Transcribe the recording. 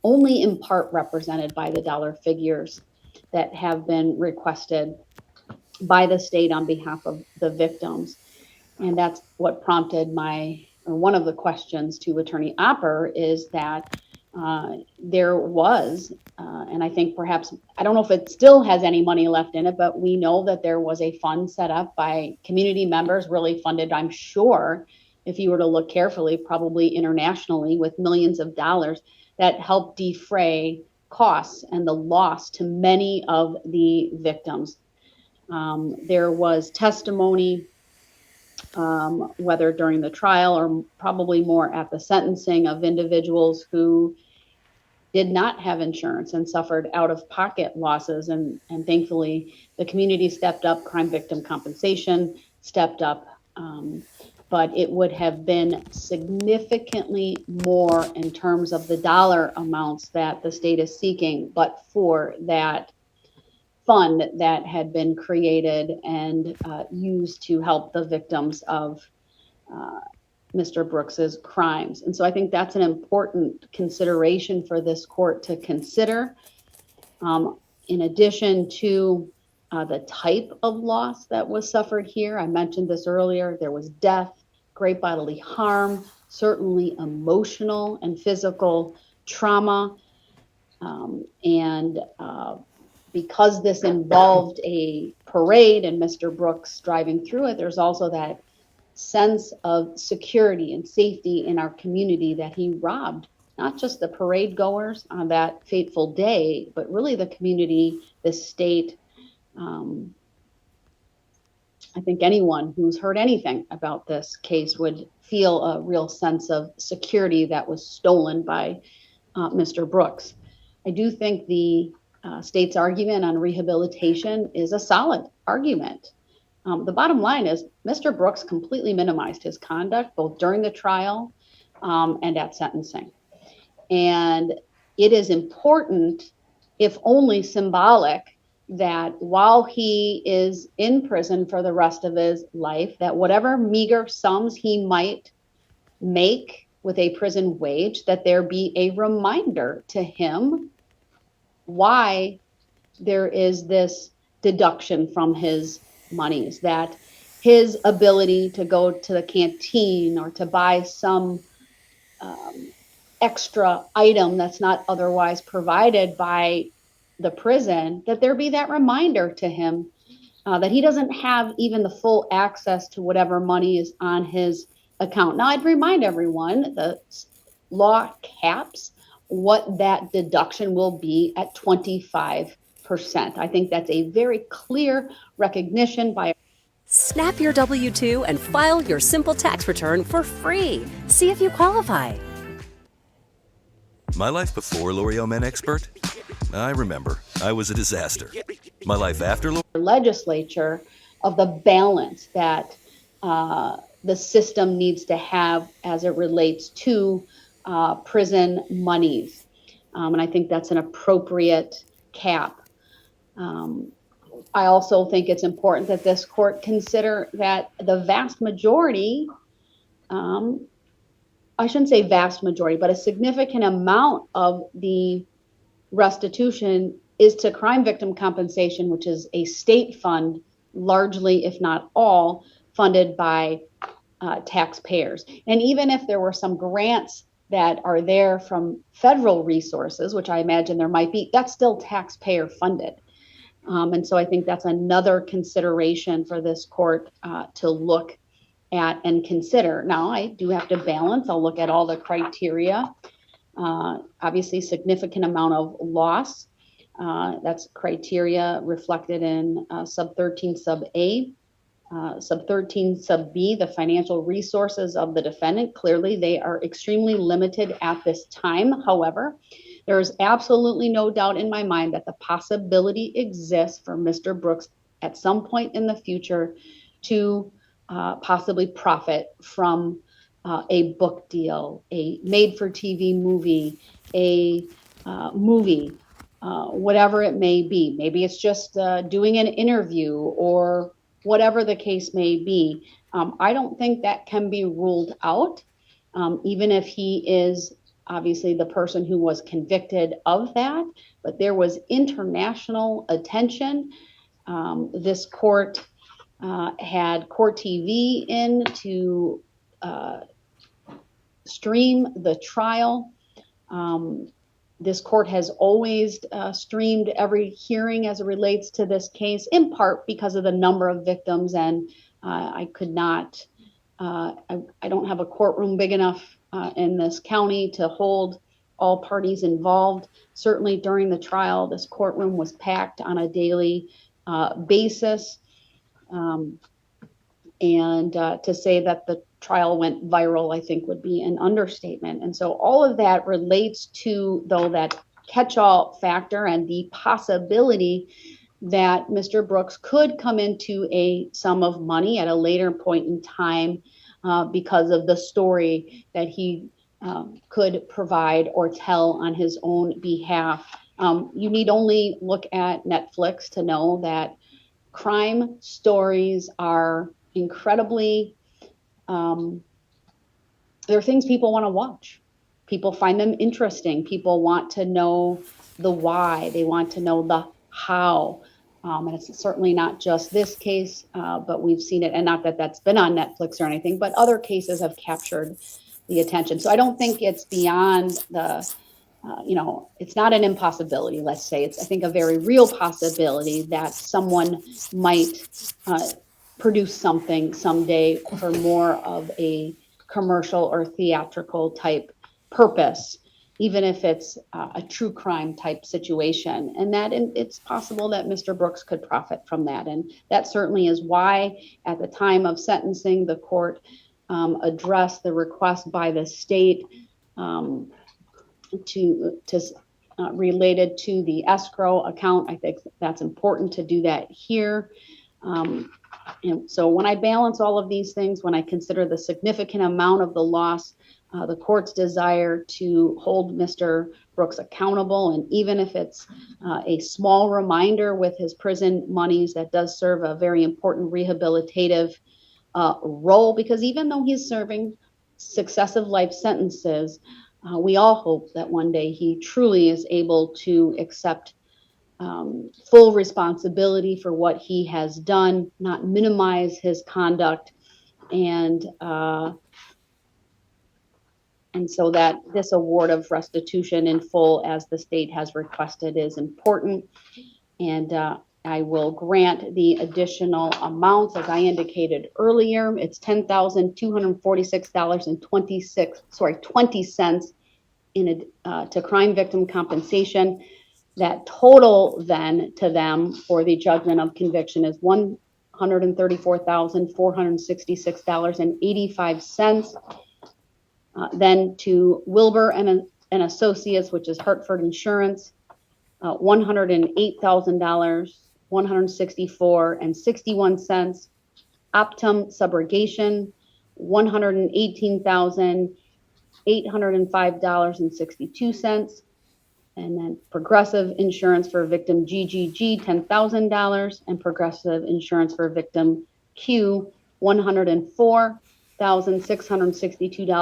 only in part represented by the dollar figures that have been requested by the state on behalf of the victims. And that's what prompted one of the questions to Attorney Opper is that there was, and I think perhaps, I don't know if it still has any money left in it, but we know that there was a fund set up by community members, really funded, I'm sure, if you were to look carefully, probably internationally, with millions of dollars that helped defray costs and the loss to many of the victims. There was testimony, whether during the trial or probably more at the sentencing, of individuals who did not have insurance and suffered out-of-pocket losses. And thankfully, the community stepped up, crime victim compensation stepped up. But it would have been significantly more in terms of the dollar amounts that the state is seeking, but for that fund that had been created and used to help the victims of Mr. Brooks's crimes. And so I think that's an important consideration for this court to consider. In addition to the type of loss that was suffered here, I mentioned this earlier, there was death, great bodily harm, certainly emotional and physical trauma. Because this involved a parade and Mr. Brooks driving through it, there's also that sense of security and safety in our community that he robbed not just the parade goers on that fateful day, but really the community, the state. I think anyone who's heard anything about this case would feel a real sense of security that was stolen by Mr. Brooks. I do think the state's argument on rehabilitation is a solid argument. The bottom line is Mr. Brooks completely minimized his conduct, both during the trial and at sentencing. And it is important, if only symbolic, that while he is in prison for the rest of his life, that whatever meager sums he might make with a prison wage, that there be a reminder to him why there is this deduction from his monies, that his ability to go to the canteen or to buy some extra item that's not otherwise provided by the prison, that there be that reminder to him that he doesn't have even the full access to whatever money is on his account. Now, I'd remind everyone the law caps what that deduction will be at 25%. I think that's a very clear recognition by. Snap your W-2 and file your simple tax return for free. See if you qualify. My life before L'Oreal Men Expert? I remember. I was a disaster. My life after legislature of the balance that the system needs to have as it relates to prison monies. And I think that's an appropriate cap. I also think it's important that this court consider that the vast majority, I shouldn't say vast majority, but a significant amount of the restitution is to crime victim compensation, which is a state fund, largely, if not all, funded by taxpayers. And even if there were some grants that are there from federal resources, which I imagine there might be, that's still taxpayer funded. And so I think that's another consideration for this court to look at and consider. Now, I do have to balance. I'll look at all the criteria. Obviously, significant amount of loss. That's criteria reflected in sub 13 sub A. Sub 13 sub B, the financial resources of the defendant. Clearly, they are extremely limited at this time. However, there is absolutely no doubt in my mind that the possibility exists for Mr. Brooks at some point in the future to possibly profit from a book deal, a made-for-TV movie, a movie, whatever it may be. Maybe it's just doing an interview or whatever the case may be. I don't think that can be ruled out, even if he is obviously the person who was convicted of that, but there was international attention. This court had court TV in to stream the trial. This court has always streamed every hearing as it relates to this case, in part because of the number of victims, and I could not, I don't have a courtroom big enough in this county to hold all parties involved. Certainly during the trial, this courtroom was packed on a daily basis. And to say that the trial went viral, I think would be an understatement. And so all of that relates to, though, that catch-all factor and the possibility that Mr. Brooks could come into a sum of money at a later point in time because of the story that he could provide or tell on his own behalf. You need only look at Netflix to know that crime stories are incredibly, they're things people want to watch. People find them interesting. People want to know the why. They want to know the how. And it's certainly not just this case, but we've seen it, and not that that's been on Netflix or anything, but other cases have captured the attention. So I don't think it's beyond the, it's not an impossibility, let's say. It's, I think, a very real possibility that someone might produce something someday for more of a commercial or theatrical type purpose, even if it's a true crime type situation. And that it's possible that Mr. Brooks could profit from that. And that certainly is why at the time of sentencing, the court addressed the request by the state related to the escrow account. I think that's important to do that here. And so when I balance all of these things, when I consider the significant amount of the loss, the court's desire to hold Mr. Brooks accountable, and even if it's a small reminder with his prison monies, that does serve a very important rehabilitative role, because even though he's serving successive life sentences, we all hope that one day he truly is able to accept full responsibility for what he has done, not minimize his conduct, and so that this award of restitution in full, as the state has requested, is important. And I will grant the additional amounts, as I indicated earlier. It's $10,246.20 to crime victim compensation. That total then to them for the judgment of conviction is $134,466.85. Then to Wilbur and Associates, which is Hartford Insurance, $108,000, $164.61. Optum Subrogation, $118,805.62. And then Progressive Insurance for victim GGG, $10,000, and Progressive Insurance for victim Q, $104,662.